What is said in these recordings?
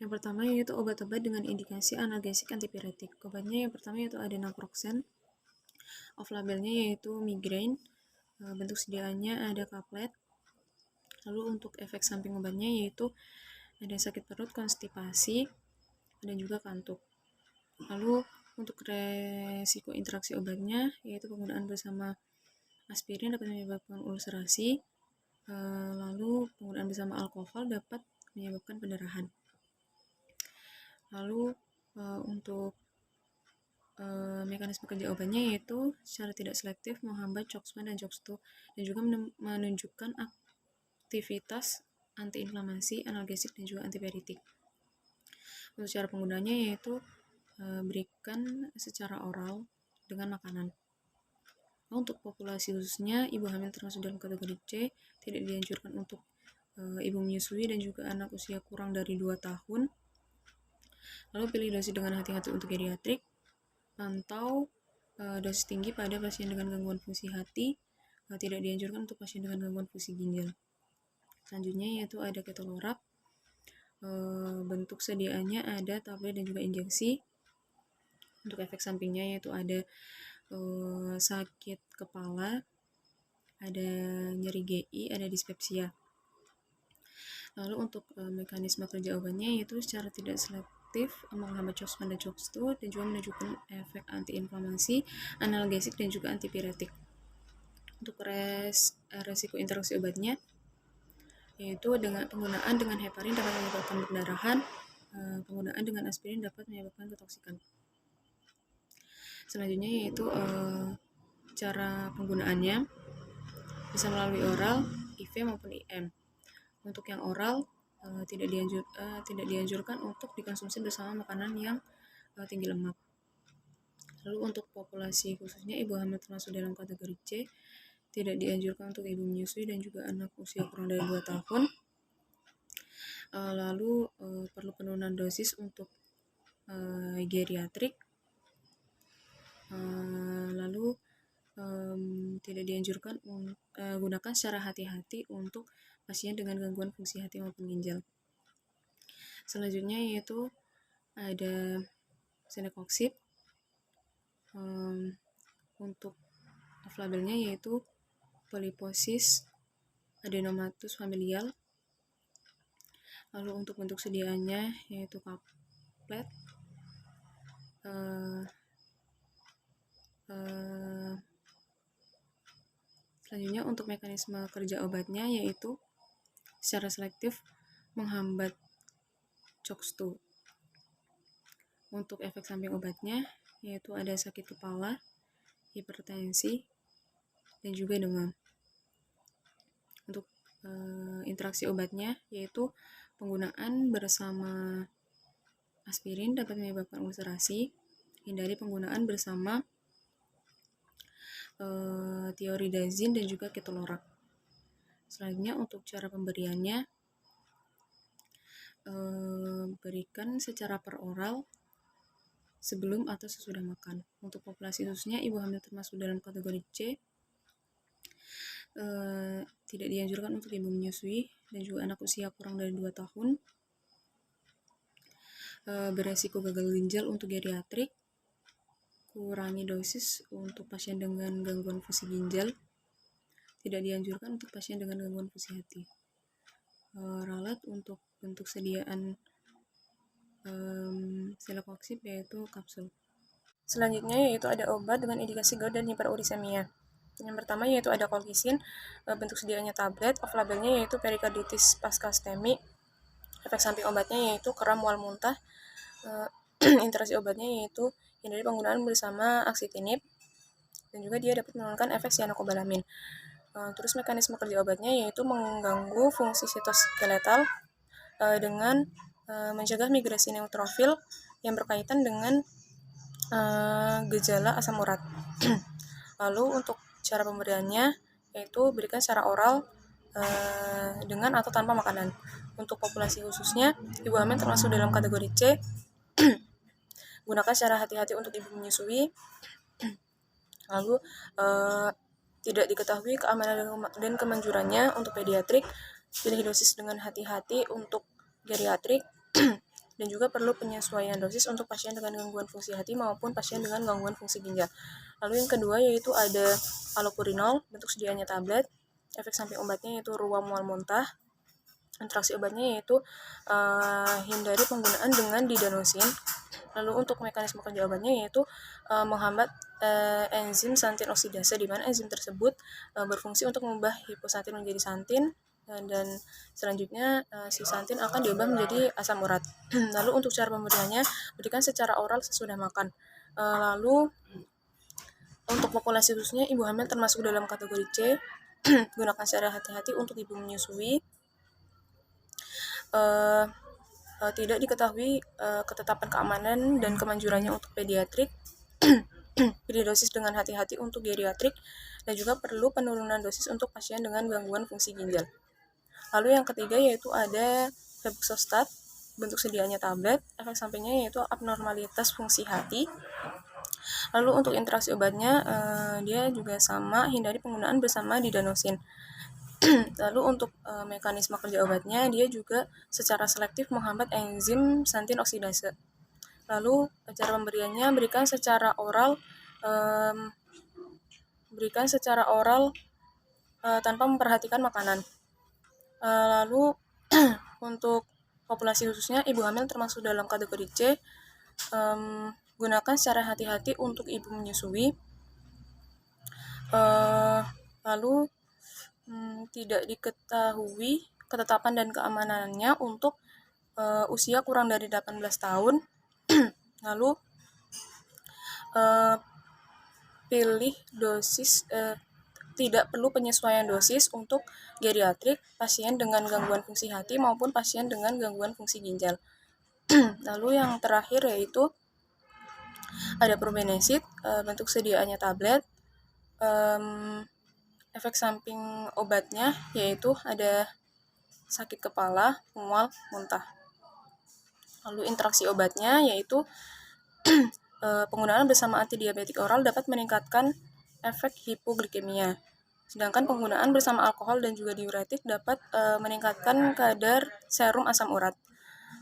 Yang pertama yaitu obat-obat dengan indikasi analgesik antipiretik. Obatnya yang pertama yaitu ada naproxen, off-labelnya yaitu migrain, bentuk sediaannya ada kaplet. Lalu untuk efek samping obatnya yaitu ada sakit perut, konstipasi, dan juga kantuk. Lalu untuk resiko interaksi obatnya yaitu penggunaan bersama aspirin dapat menyebabkan ulcerasi, lalu penggunaan bersama alkohol dapat menyebabkan pendarahan. Lalu untuk mekanisme kerja obatnya yaitu secara tidak selektif menghambat COX-1 dan COX-2 dan juga menunjukkan aktivitas antiinflamasi, analgesik, dan juga antipiretik. Untuk cara penggunaannya yaitu berikan secara oral dengan makanan. Untuk populasi khususnya ibu hamil termasuk dalam kategori C, tidak dianjurkan untuk ibu menyusui dan juga anak usia kurang dari 2 tahun. Lalu pilih dosis dengan hati-hati untuk geriatrik, pantau dosis tinggi pada pasien dengan gangguan fungsi hati, tidak dianjurkan untuk pasien dengan gangguan fungsi ginjal. Selanjutnya yaitu ada ketorolac, bentuk sediaannya ada tablet dan juga injeksi. Untuk efek sampingnya yaitu ada sakit kepala, ada nyeri GI, ada dispepsia. Lalu untuk mekanisme kerja obatnya yaitu secara tidak selektif menghambat COX-1 dan COX-2 dan juga menunjukkan efek antiinflamasi, analgesik, dan juga antipiretik. Untuk resiko interaksi obatnya yaitu dengan penggunaan dengan heparin dapat menyebabkan pendarahan, penggunaan dengan aspirin dapat menyebabkan ketoksikan. Selanjutnya yaitu cara penggunaannya bisa melalui oral, IV maupun IM. Untuk yang oral tidak dianjurkan untuk dikonsumsi bersama makanan yang tinggi lemak. Lalu untuk populasi khususnya ibu hamil termasuk dalam kategori C, tidak dianjurkan untuk ibu menyusui dan juga anak usia kurang dari 2 tahun. Lalu perlu penurunan dosis untuk geriatrik. Lalu tidak dianjurkan gunakan secara hati-hati untuk pasien dengan gangguan fungsi hati maupun ginjal. Selanjutnya yaitu ada celecoxib, untuk off-labelnya yaitu polyposis adenomatous familial. Lalu untuk bentuk sediaannya yaitu kaplet, selanjutnya untuk mekanisme kerja obatnya yaitu secara selektif menghambat COX-2. Untuk efek samping obatnya yaitu ada sakit kepala, hipertensi, dan juga demam. Untuk interaksi obatnya yaitu penggunaan bersama aspirin dapat menyebabkan ulcerasi, hindari penggunaan bersama thioridazin dan juga ketorolac. Selanjutnya untuk cara pemberiannya, berikan secara peroral sebelum atau sesudah makan. Untuk populasi khususnya ibu hamil termasuk dalam kategori C, tidak dianjurkan untuk ibu menyusui dan juga anak usia kurang dari 2 tahun. Beresiko gagal ginjal untuk geriatrik, kurangi dosis untuk pasien dengan gangguan fungsi ginjal, tidak dianjurkan untuk pasien dengan gangguan fungsi hati. Ralat untuk bentuk sediaan celecoxib yaitu kapsul. Selanjutnya yaitu ada obat dengan indikasi gout dan hiperurisemia. Yang pertama yaitu ada colchicine, bentuk sediaannya tablet, off-labelnya yaitu perikarditis pasca STEMI. Efek samping obatnya yaitu kram, mual, muntah. Interaksi obatnya yaitu hindari penggunaan bersama aksitinib dan juga dia dapat menurunkan efek cyanocobalamin. Terus mekanisme kerja obatnya yaitu mengganggu fungsi sitoskeletal dengan mencegah migrasi neutrofil yang berkaitan dengan gejala asam urat. Lalu untuk cara pemberiannya yaitu berikan secara oral dengan atau tanpa makanan. Untuk populasi khususnya ibu hamil termasuk dalam kategori C, gunakan secara hati-hati untuk ibu menyusui. Lalu tidak diketahui keamanan dan kemanjurannya untuk pediatrik. Pilih dosis dengan hati-hati untuk geriatrik dan juga perlu penyesuaian dosis untuk pasien dengan gangguan fungsi hati maupun pasien dengan gangguan fungsi ginjal. Lalu yang kedua yaitu ada allopurinol, bentuk sediaannya tablet. Efek samping obatnya yaitu ruam mual muntah. Interaksi obatnya yaitu hindari penggunaan dengan didanosin. Lalu untuk mekanisme kerja obatnya yaitu menghambat enzim santin oksidase, di mana enzim tersebut berfungsi untuk mengubah hiposantin menjadi santin, dan selanjutnya si santin akan diubah menjadi asam urat. Lalu untuk cara pemberiannya, berikan secara oral sesudah makan. Lalu untuk populasi khususnya ibu hamil termasuk dalam kategori C. Gunakan secara hati-hati untuk ibu menyusui. Tidak diketahui ketetapan keamanan dan kemanjurannya untuk pediatrik. Pilih dosis dengan hati-hati untuk geriatrik, dan juga perlu penurunan dosis untuk pasien dengan gangguan fungsi ginjal. Lalu yang ketiga yaitu ada febuxostat, bentuk sediaannya tablet. Efek sampingnya yaitu abnormalitas fungsi hati. Lalu untuk interaksi obatnya dia juga sama, hindari penggunaan bersama didanosin. Lalu untuk mekanisme kerja obatnya, dia juga secara selektif menghambat enzim santin oksidase. Lalu cara pemberiannya, berikan secara oral tanpa memperhatikan makanan. Lalu untuk populasi khususnya ibu hamil termasuk dalam kategori C. Gunakan secara hati-hati untuk ibu menyusui. Lalu tidak diketahui ketetapan dan keamanannya untuk usia kurang dari 18 tahun. Lalu pilih dosis, tidak perlu penyesuaian dosis untuk geriatrik, pasien dengan gangguan fungsi hati maupun pasien dengan gangguan fungsi ginjal. Lalu yang terakhir yaitu ada probenecid, bentuk sediaannya tablet. Efek samping obatnya yaitu ada sakit kepala, mual, muntah. Lalu interaksi obatnya yaitu penggunaan bersama antidiabetik oral dapat meningkatkan efek hipoglikemia. Sedangkan penggunaan bersama alkohol dan juga diuretik dapat meningkatkan kadar serum asam urat.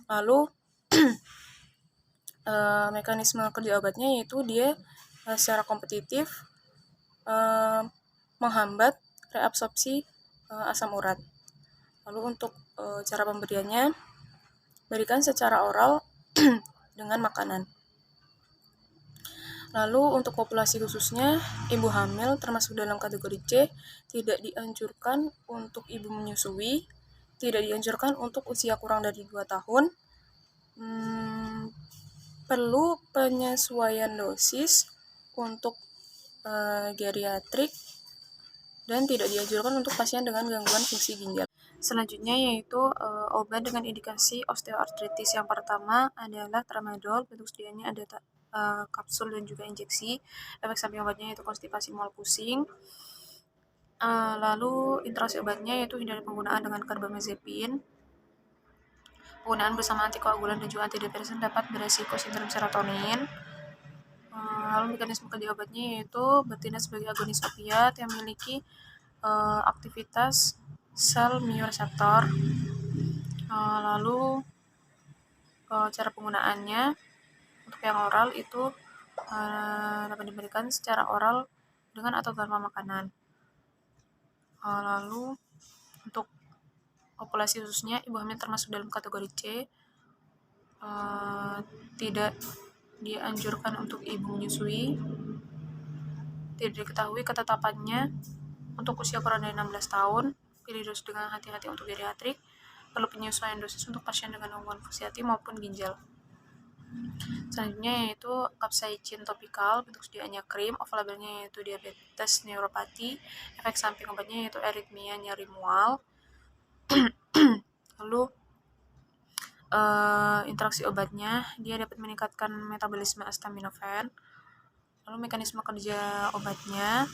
Lalu mekanisme kerja obatnya yaitu dia secara kompetitif menghambat reabsorpsi asam urat. Lalu untuk cara pemberiannya, berikan secara oral dengan makanan. Lalu untuk populasi khususnya ibu hamil termasuk dalam kategori C, tidak dianjurkan untuk ibu menyusui, tidak dianjurkan untuk usia kurang dari 2 tahun. Perlu penyesuaian dosis untuk geriatrik, dan tidak dianjurkan untuk pasien dengan gangguan fungsi ginjal. Selanjutnya yaitu obat dengan indikasi osteoartritis. Yang pertama adalah tramadol, bentuk sediaannya ada kapsul dan juga injeksi. Efek samping obatnya yaitu konstipasi, mual, pusing. Lalu interaksi obatnya yaitu hindari penggunaan dengan karbamazepin. Penggunaan bersama antikoagulan dan juga antidepresan dapat beresiko sindrom serotonin. Lalu mekanisme kerja obatnya yaitu bertindak sebagai agonis opiat yang memiliki aktivitas sel mioreseptor. Lalu cara penggunaannya untuk yang oral itu dapat diberikan secara oral dengan atau tanpa makanan. Lalu untuk populasi khususnya ibu hamil termasuk dalam kategori C, tidak dianjurkan untuk ibu menyusui, tidak diketahui ketetapannya untuk usia kurang dari 16 tahun, pilih dosis dengan hati-hati untuk geriatrik, perlu penyesuaian dosis untuk pasien dengan gangguan fungsi hati maupun ginjal. Selanjutnya yaitu capsaicin topikal, bentuk sediaannya krim, off labelnya yaitu diabetes neuropati, efek samping obatnya yaitu aritmia, nyeri, mual. Lalu interaksi obatnya dia dapat meningkatkan metabolisme acetaminophen. Lalu mekanisme kerja obatnya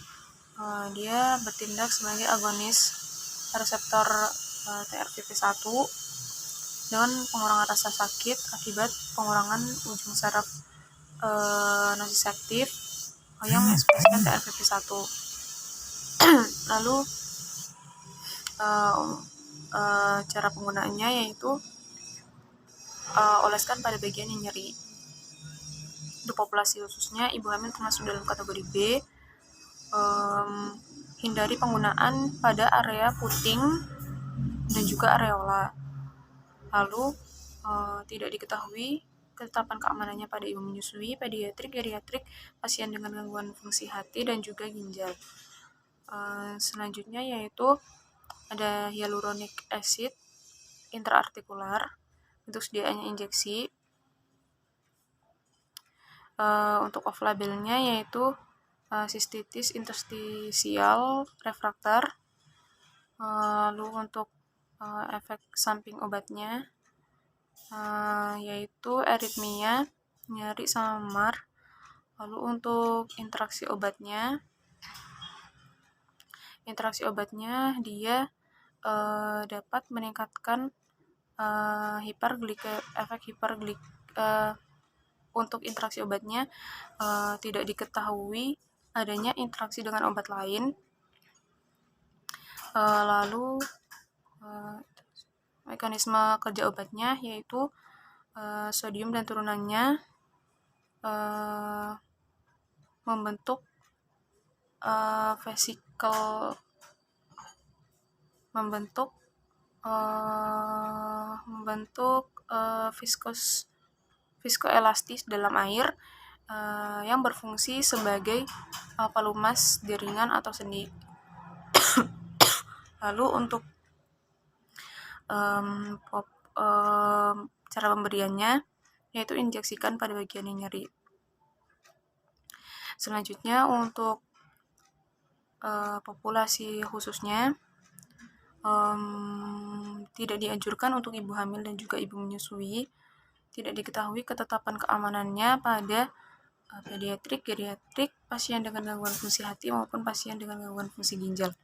dia bertindak sebagai agonis reseptor TRPV1 dengan pengurangan rasa sakit akibat pengurangan ujung saraf nociceptif yang mengekspresikan TRPV1. Lalu cara penggunaannya yaitu oleskan pada bagian yang nyeri. Untuk populasi khususnya, ibu hamil termasuk dalam kategori B. Hindari penggunaan pada area puting dan juga areola. Lalu tidak diketahui ketetapan keamanannya pada ibu menyusui, pediatrik, geriatrik, pasien dengan gangguan fungsi hati dan juga ginjal. Selanjutnya yaitu ada hyaluronic acid intraartikular, untuk sediaannya injeksi. Untuk off-labelnya yaitu cystitis interstisial refraktor. Lalu untuk efek samping obatnya yaitu aritmia, nyeri samar. Lalu untuk interaksi obatnya dia dapat meningkatkan untuk interaksi obatnya tidak diketahui adanya interaksi dengan obat lain. Lalu mekanisme kerja obatnya yaitu sodium dan turunannya membentuk viskoelastis dalam air yang berfungsi sebagai pelumas di ringan atau sendi. Lalu untuk cara pemberiannya yaitu injeksikan pada bagian yang nyeri. Selanjutnya untuk populasi khususnya tidak dianjurkan untuk ibu hamil dan juga ibu menyusui. Tidak diketahui ketetapan keamanannya pada pediatrik, geriatrik, pasien dengan gangguan fungsi hati maupun pasien dengan gangguan fungsi ginjal.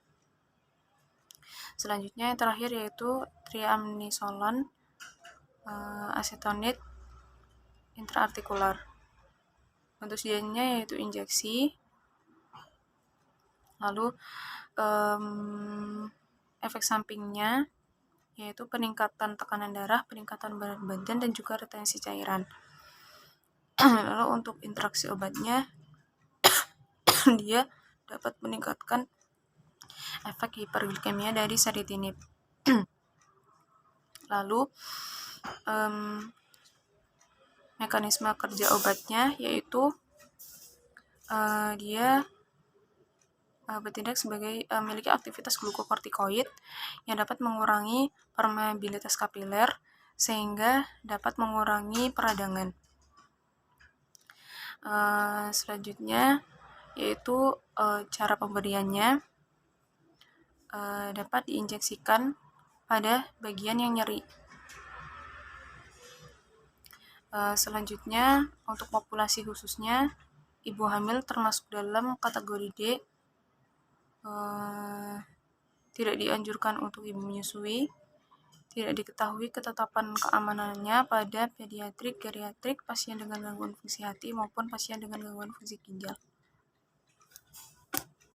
Selanjutnya yang terakhir yaitu triamnisolon acetonate intraartikular. Untuk sediaannya yaitu injeksi. Lalu efek sampingnya yaitu peningkatan tekanan darah, peningkatan berat badan, dan juga retensi cairan. Lalu untuk interaksi obatnya dia dapat meningkatkan efek hiperglikemia dari seritinib. Lalu mekanisme kerja obatnya yaitu dia bertindak sebagai memiliki aktivitas glukokortikoid yang dapat mengurangi permeabilitas kapiler sehingga dapat mengurangi peradangan. Selanjutnya yaitu cara pemberiannya dapat diinjeksikan pada bagian yang nyeri. Selanjutnya untuk populasi khususnya, ibu hamil termasuk dalam kategori D. Tidak dianjurkan untuk ibu menyusui. Tidak diketahui ketetapan keamanannya pada pediatrik, geriatrik, pasien dengan gangguan fungsi hati maupun pasien dengan gangguan fungsi ginjal.